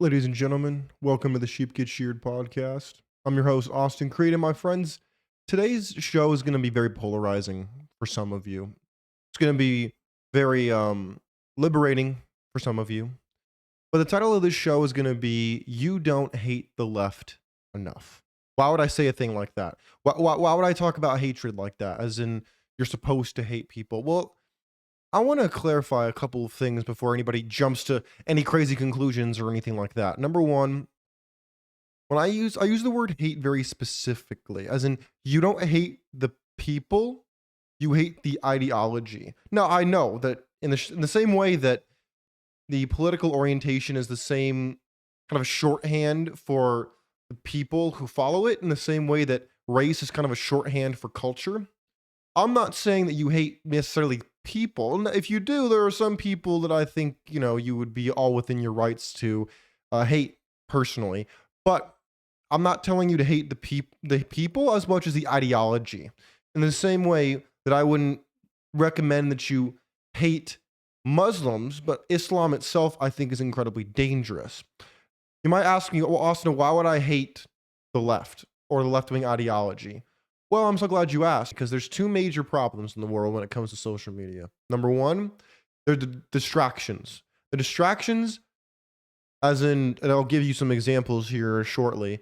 Ladies and gentlemen, welcome to the Sheep Get Sheared podcast. I'm your host, Austin Creed, and my friends, today's show is going to be very polarizing for some of you. It's going to be very liberating for some of you. But the title of this show is going to be You Don't Hate the Left Enough. Why would I say a thing like that? Why would I talk about hatred like that? As in, you're supposed to hate people. Well, I want to clarify a couple of things before anybody jumps to any crazy conclusions or anything like that. Number one, when I use the word hate very specifically, as in you don't hate the people, you hate the ideology. Now I know that in the same way that the political orientation is the same kind of a shorthand for the people who follow it, in the same way that race is kind of a shorthand for culture. I'm not saying that you hate necessarily people. If you do, there are some people that I think, you would be all within your rights to hate personally. But I'm not telling you to hate the people as much as the ideology. In the same way that I wouldn't recommend that you hate Muslims, but Islam itself, I think, is incredibly dangerous. You might ask me, well, Austin, why would I hate the left or the left-wing ideology? Well, I'm so glad you asked, because there's two major problems in the world when it comes to social media. Number one, they're the distractions. The distractions, as in, and I'll give you some examples here shortly.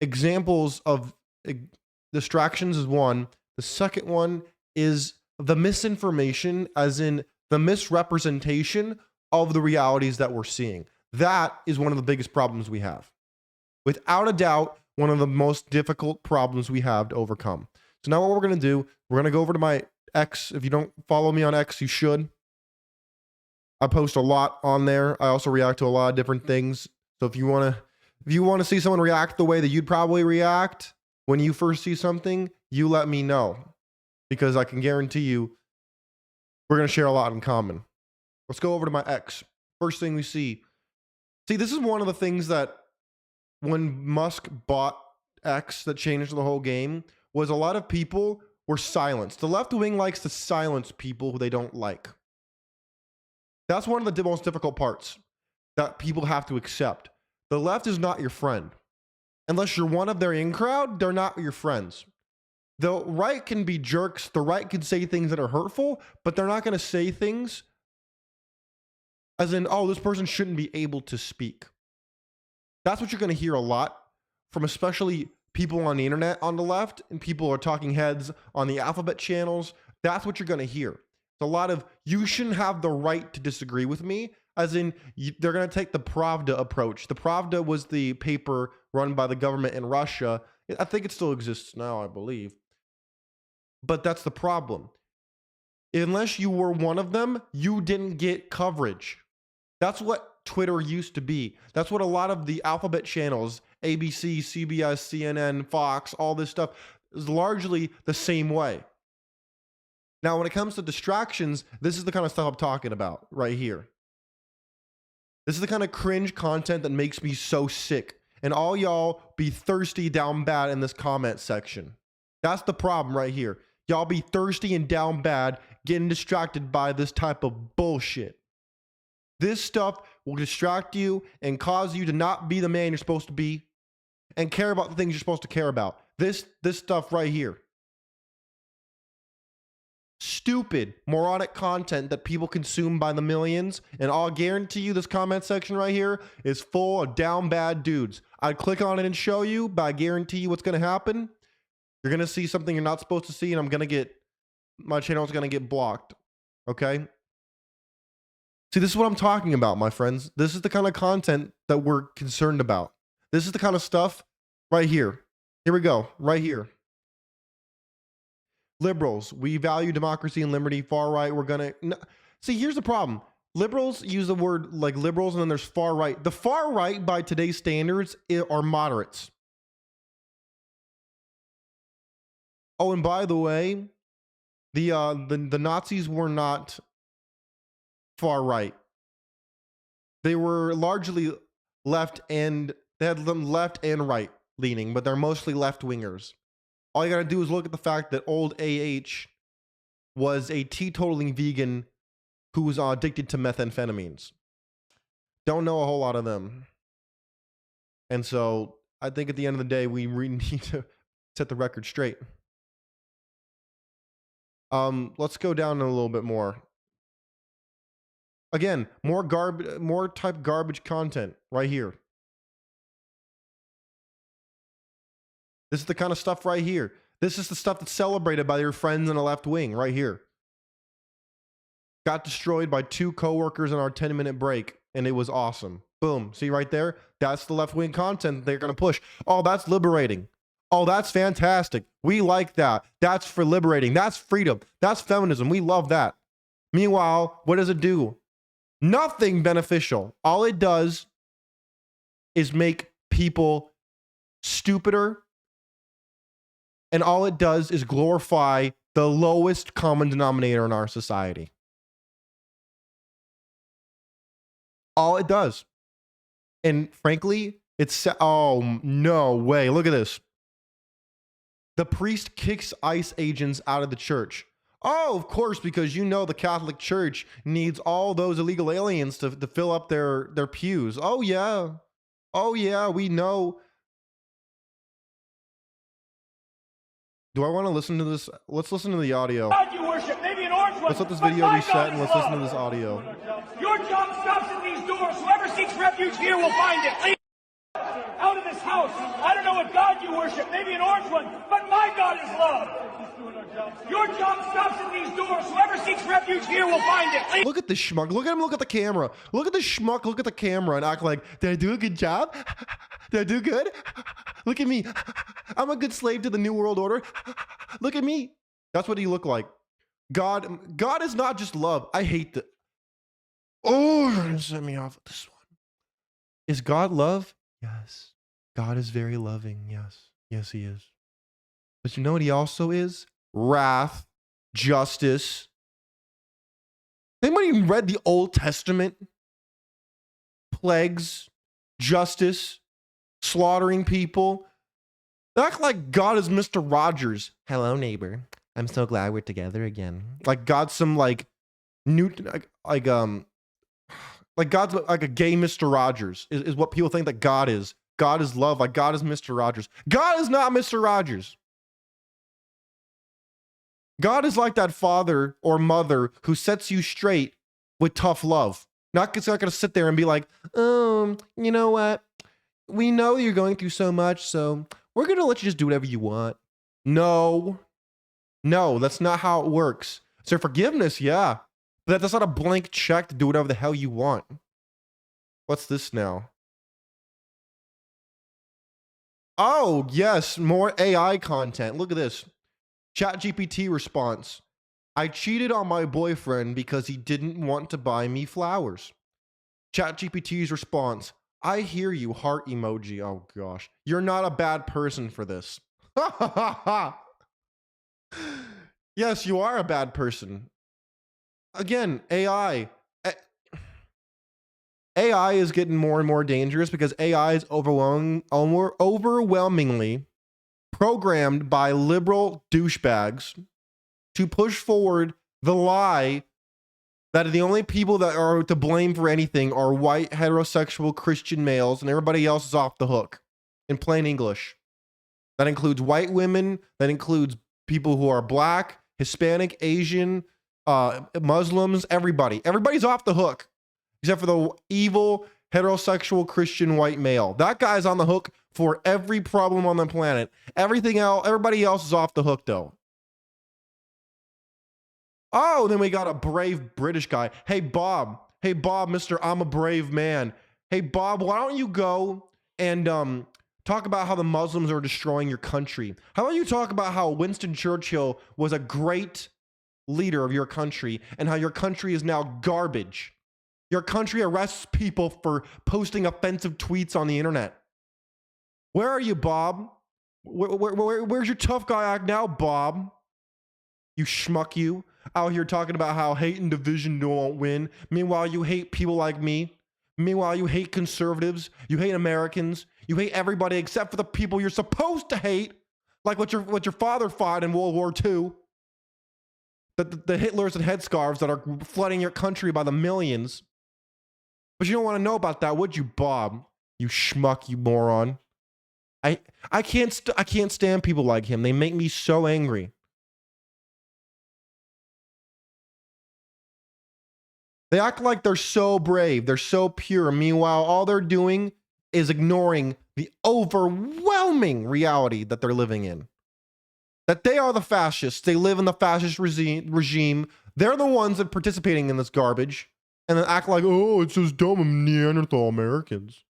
Examples of distractions is one. The second one is the misinformation, as in the misrepresentation of the realities that we're seeing. That is one of the biggest problems we have. Without a doubt, one of the most difficult problems we have to overcome. So now what we're going to do, we're going to go over to my X. If you don't follow me on X, you should. I post a lot on there. I also react to a lot of different things. So if you want to see someone react the way that you'd probably react when you first see something, you let me know, because I can guarantee you we're going to share a lot in common. Let's go over to my X. First thing we see. See, this is one of the things that when Musk bought X that changed the whole game, was a lot of people were silenced. The left wing likes to silence people who they don't like. That's one of the most difficult parts that people have to accept. The left is not your friend. Unless you're one of their in crowd, they're not your friends. The right can be jerks. The right can say things that are hurtful, but they're not going to say things as in, oh, this person shouldn't be able to speak. That's what you're going to hear a lot from, especially people on the internet on the left, and people are talking heads on the alphabet channels. That's what you're going to hear. It's a lot of, you shouldn't have the right to disagree with me, as in they're going to take the Pravda approach. The Pravda was the paper run by the government in Russia. I think it still exists now, I believe. But that's the problem. Unless you were one of them, you didn't get coverage. That's what Twitter used to be. That's what a lot of the alphabet channels, ABC, CBS, CNN, Fox, all this stuff, is largely the same way. Now, when it comes to distractions, this is the kind of stuff I'm talking about right here. This is the kind of cringe content that makes me so sick. And all y'all be thirsty down bad in this comment section. That's the problem right here. Y'all be thirsty and down bad, getting distracted by this type of bullshit. This stuff will distract you and cause you to not be the man you're supposed to be and care about the things you're supposed to care about. This stuff right here. Stupid, moronic content that people consume by the millions. And I'll guarantee you this comment section right here is full of down bad dudes. I'd click on it and show you, but I guarantee you what's going to happen. You're going to see something you're not supposed to see, and my channel is going to get blocked. Okay? See, this is what I'm talking about, my friends. This is the kind of content that we're concerned about. This is the kind of stuff right here. Here we go, right here. Liberals, we value democracy and liberty. Far right, we're gonna... No. See, here's the problem. Liberals use the word like liberals, and then there's far right. The far right, by today's standards, are moderates. Oh, and by the way, the Nazis were not far right. They were largely left, and they had them left and right leaning, but they're mostly left wingers. All you gotta do is look at the fact that old AH was a teetotaling vegan who was addicted to methamphetamines. Don't know a whole lot of them. And so I think at the end of the day, we really need to set the record straight. Let's go down a little bit more. Again, more garbage content right here. This is the kind of stuff right here. This is the stuff that's celebrated by your friends in the left wing right here. Got destroyed by 2 coworkers in our 10-minute break, and it was awesome. Boom. See right there? That's the left wing content they're going to push. Oh, that's liberating. Oh, that's fantastic. We like that. That's for liberating. That's freedom. That's feminism. We love that. Meanwhile, what does it do? Nothing beneficial. All it does is make people stupider. And all it does is glorify the lowest common denominator in our society. All it does. And frankly, oh, no way. Look at this. The priest kicks ICE agents out of the church. Oh, of course, because you know the Catholic Church needs all those illegal aliens to fill up their pews. Oh, yeah. Oh, yeah, we know. Do I want to listen to this? Let's listen to the audio. God you worship, maybe an orange one. Let's let this video reset and let's listen to this audio. Your job stops at these doors. Whoever seeks refuge here will find it. Leave out of this house. I don't know what God you worship, maybe an orange one, but my God is love. Your job stops at these doors. Whoever seeks refuge here will find it. Leave Look at this schmuck. Look at him. Look at the camera. Look at the schmuck. Look at the camera and act like, did I do a good job? Did I do good? Look at me. I'm a good slave to the New World Order. Look at me. That's what he looked like. God is not just love. I hate that. Oh, you're going to set me off with this one. Is God love? Yes. God is very loving. Yes. Yes, he is. But you know what he also is? Wrath, justice. Anybody even read the Old Testament? Plagues, justice, slaughtering people. They act like God is Mr. Rogers. Hello, neighbor. I'm so glad we're together again. Like God's some like God's like a gay Mr. Rogers is what people think that God is. God is love. Like God is Mr. Rogers. God is not Mr. Rogers. God is like that father or mother who sets you straight with tough love. It's not going to sit there and be like, you know what? We know you're going through so much, so we're going to let you just do whatever you want. No, that's not how it works. So forgiveness, yeah, but that's not a blank check to do whatever the hell you want. What's this now? Oh, yes, more AI content. Look at this. ChatGPT response. I cheated on my boyfriend because he didn't want to buy me flowers. ChatGPT's response. I hear you, heart emoji. Oh gosh. You're not a bad person for this. Yes, you are a bad person. Again, AI. AI is getting more and more dangerous because AI is overwhelmingly programmed by liberal douchebags to push forward the lie that the only people that are to blame for anything are white heterosexual Christian males and everybody else is off the hook. In plain English. That includes white women, that includes people who are black, Hispanic, Asian, Muslims, everybody. Everybody's off the hook except for the evil heterosexual Christian white male. That guy's on the hook for every problem on the planet. Everything else, everybody else is off the hook though. Oh, then we got a brave British guy. Hey, Bob, Mr. I'm a brave man. Hey, Bob, why don't you go and talk about how the Muslims are destroying your country? How about you talk about how Winston Churchill was a great leader of your country and how your country is now garbage? Your country arrests people for posting offensive tweets on the internet. Where are you, Bob? Where's your tough guy act now, Bob? You schmuck, you. Out here talking about how hate and division don't win. Meanwhile, you hate people like me. Meanwhile, you hate conservatives. You hate Americans. You hate everybody except for the people you're supposed to hate. Like what your father fought in World War II. The Hitlers and headscarves that are flooding your country by the millions. But you don't want to know about that, would you, Bob? You schmuck, you moron. I can't stand people like him. They make me so angry. They act like they're so brave, they're so pure. Meanwhile, all they're doing is ignoring the overwhelming reality that they're living in. That they are the fascists. They live in the fascist regime. They're the ones that are participating in this garbage and then act like, oh, it's just dumb Neanderthal Americans.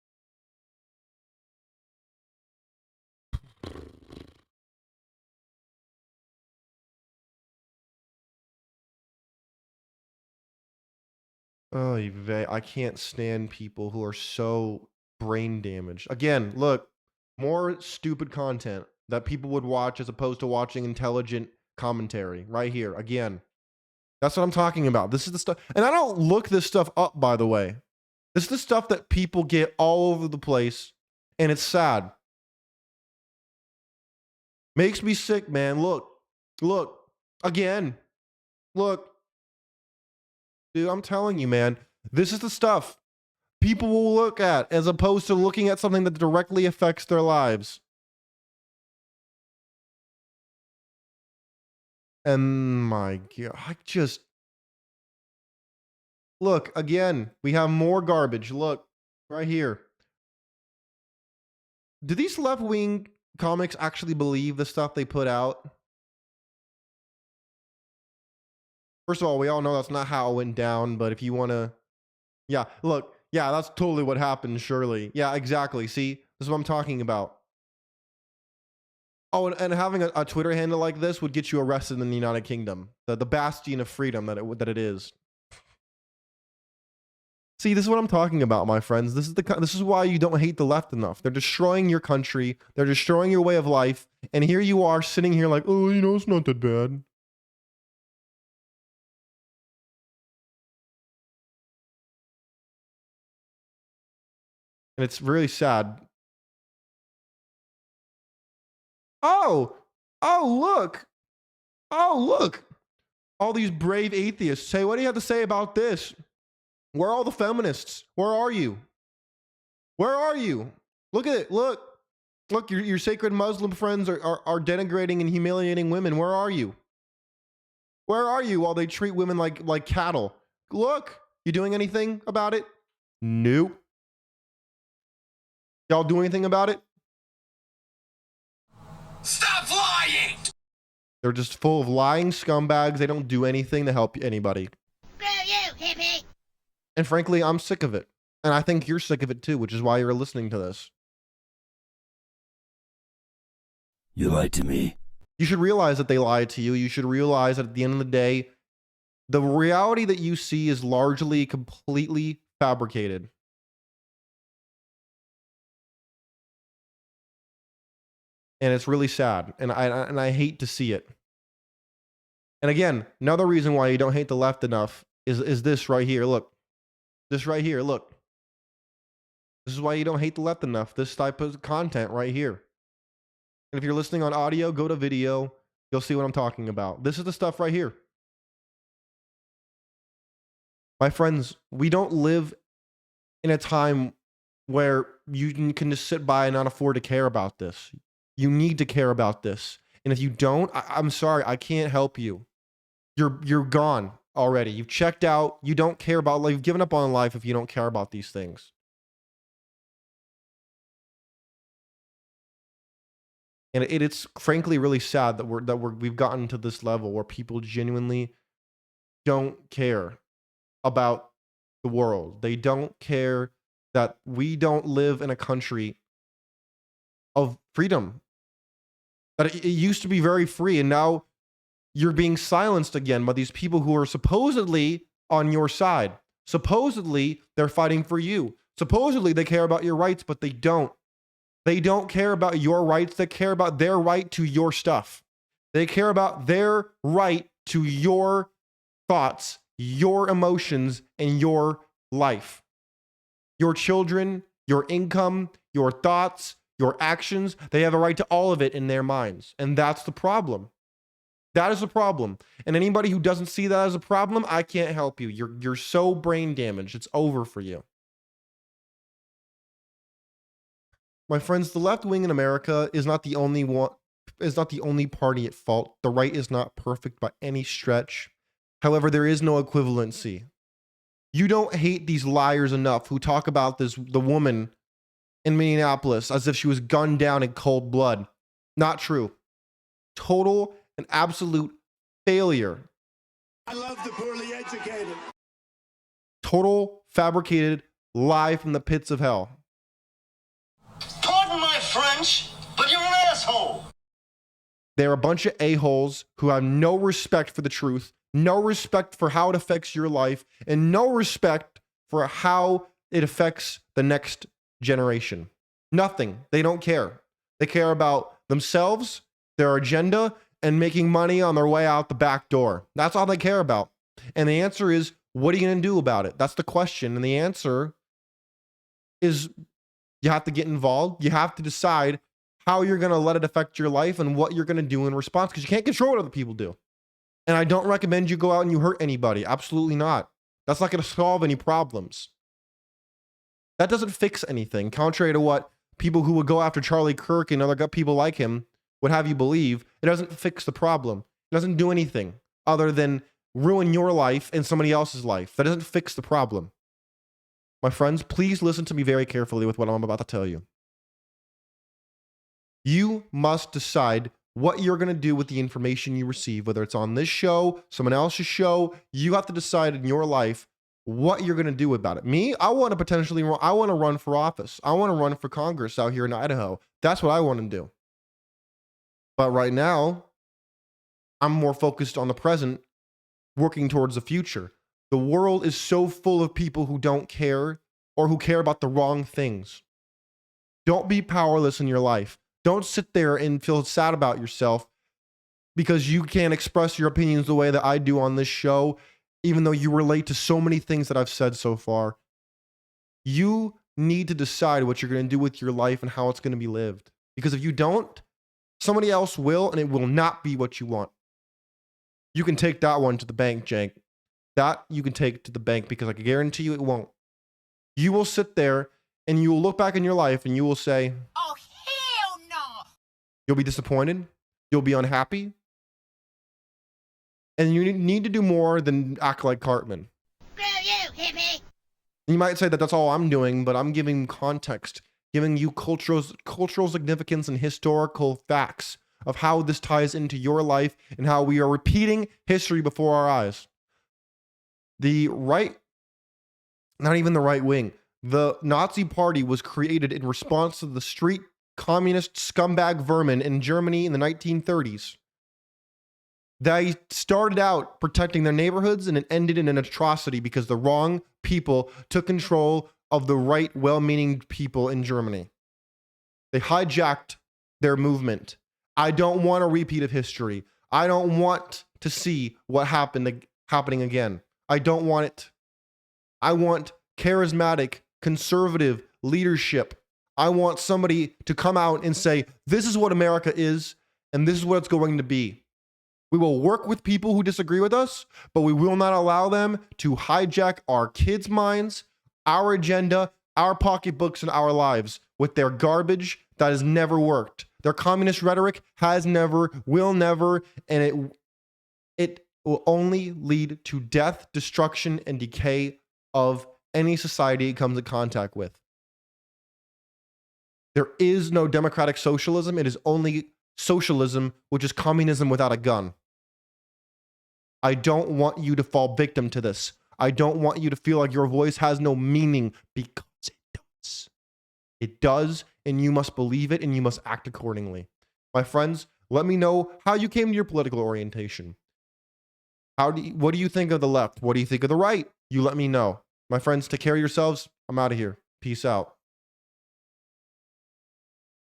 Oh, I can't stand people who are so brain damaged. Again, look, more stupid content that people would watch as opposed to watching intelligent commentary right here. Again, that's what I'm talking about. This is the stuff. And I don't look this stuff up, by the way. This is the stuff that people get all over the place. And it's sad. Makes me sick, man. Look. Again. Look. Dude, I'm telling you, man. This is the stuff people will look at as opposed to looking at something that directly affects their lives. And my God, look, again, we have more garbage. Look, right here. Do these left-wing comics actually believe the stuff they put out? First of all, we all know that's not how it went down, but if you want to, yeah, look, yeah, that's totally what happened, surely. Yeah, exactly. See, this is what I'm talking about. Oh, and having a Twitter handle like this would get you arrested in the United Kingdom. The bastion of freedom that it is. See, this is what I'm talking about, my friends. This is why you don't hate the left enough. They're destroying your country. They're destroying your way of life. And here you are sitting here like, oh, it's not that bad. And it's really sad. Oh, look. All these brave atheists say, what do you have to say about this? Where are all the feminists? Where are you? Where are you? Look at it. Look, your sacred Muslim friends are denigrating and humiliating women. Where are you? Where are you while they treat women like cattle? Look, you doing anything about it? Nope. Y'all do anything about it? Stop lying! They're just full of lying scumbags. They don't do anything to help anybody. Screw you, hippie! And frankly, I'm sick of it. And I think you're sick of it too, which is why you're listening to this. You lied to me. You should realize that they lied to you. You should realize that at the end of the day, the reality that you see is largely completely fabricated. And it's really sad. And I hate to see it. And again, another reason why you don't hate the left enough is this right here. Look. This right here. Look. This is why you don't hate the left enough. This type of content right here. And if you're listening on audio, go to video. You'll see what I'm talking about. This is the stuff right here. My friends, we don't live in a time where you can just sit by and not afford to care about this. You need to care about this. And if you don't, I'm sorry, I can't help you. You're gone already. You've checked out. You don't care about life. You've given up on life if you don't care about these things. And it's frankly really sad that we've gotten to this level where people genuinely don't care about the world. They don't care that we don't live in a country of freedom. That it used to be very free, and now you're being silenced again by these people who are supposedly on your side. Supposedly they're fighting for you. Supposedly they care about your rights, but they don't. They don't care about your rights. They care about their right to your stuff. They care about their right to your thoughts, your emotions, and your life. Your children, your income, your thoughts, your actions, they have a right to all of it in their minds. And that's the problem. That is the problem. And anybody who doesn't see that as a problem, I can't help you. You're so brain damaged. It's over for you. My friends, the left wing in America is not the only one, is not the only party at fault. The right is not perfect by any stretch. However, there is no equivalency. You don't hate these liars enough who talk about the woman in Minneapolis as if she was gunned down in cold blood. Not true. Total and absolute failure. I love the poorly educated. Total fabricated lie from the pits of hell. Pardon my French, but you're an asshole. They're a bunch of a-holes who have no respect for the truth, no respect for how it affects your life, and no respect for how it affects the next generation. Nothing. They don't care. They care about themselves, their agenda, and making money on their way out the back door. That's all they care about. And the answer is, what are you going to do about it? That's the question. And the answer is, you have to get involved. You have to decide how you're going to let it affect your life and what you're going to do in response, because you can't control what other people do. And I don't recommend you go out and you hurt anybody. Absolutely not. That's not going to solve any problems. That doesn't fix anything, contrary to what people who would go after Charlie Kirk and other people like him would have you believe. It doesn't fix the problem. It doesn't do anything other than ruin your life and somebody else's life. That doesn't fix the problem. My friends, please listen to me very carefully with what I'm about to tell you. You must decide what you're going to do with the information you receive, whether it's on this show, someone else's show. You have to decide in your life what you're going to do about it. Me, I want to run for office. I want to run for Congress out here in Idaho. That's what I want to do. But right now, I'm more focused on the present, working towards the future. The world is so full of people who don't care or who care about the wrong things. Don't be powerless in your life. Don't sit there and feel sad about yourself because you can't express your opinions the way that I do on this show, even though you relate to so many things that I've said so far. You need to decide what you're going to do with your life and how it's going to be lived. Because if you don't, somebody else will, and it will not be what you want. You can take that one to the bank, Jank. That you can take to the bank, because I can guarantee you it won't. You will sit there and you will look back in your life and you will say, Oh, hell no! you'll be disappointed. You'll be unhappy. And you need to do more than act like Cartman. Screw you, hippie! You might say that that's all I'm doing, but I'm giving context, giving you cultural significance and historical facts of how this ties into your life and how we are repeating history before our eyes. The right, not even the right wing, the Nazi Party was created in response to the street communist scumbag vermin in Germany in the 1930s. They started out protecting their neighborhoods and it ended in an atrocity because the wrong people took control of the right, well-meaning people in Germany. They hijacked their movement. I don't want a repeat of history. I don't want to see what happening again. I don't want it. I want charismatic, conservative leadership. I want somebody to come out and say, this is what America is, and this is what it's going to be. We will work with people who disagree with us, but we will not allow them to hijack our kids' minds, our agenda, our pocketbooks, and our lives with their garbage that has never worked. Their communist rhetoric has never, will never, and it will only lead to death, destruction, and decay of any society it comes in contact with. There is no democratic socialism. It is only socialism, which is communism without a gun. I don't want you to fall victim to this. I don't want you to feel like your voice has no meaning, because it does. It does, and you must believe it, and you must act accordingly. My friends, let me know how you came to your political orientation. What do you think of the left? What do you think of the right? You let me know. My friends, take care of yourselves. I'm out of here. Peace out.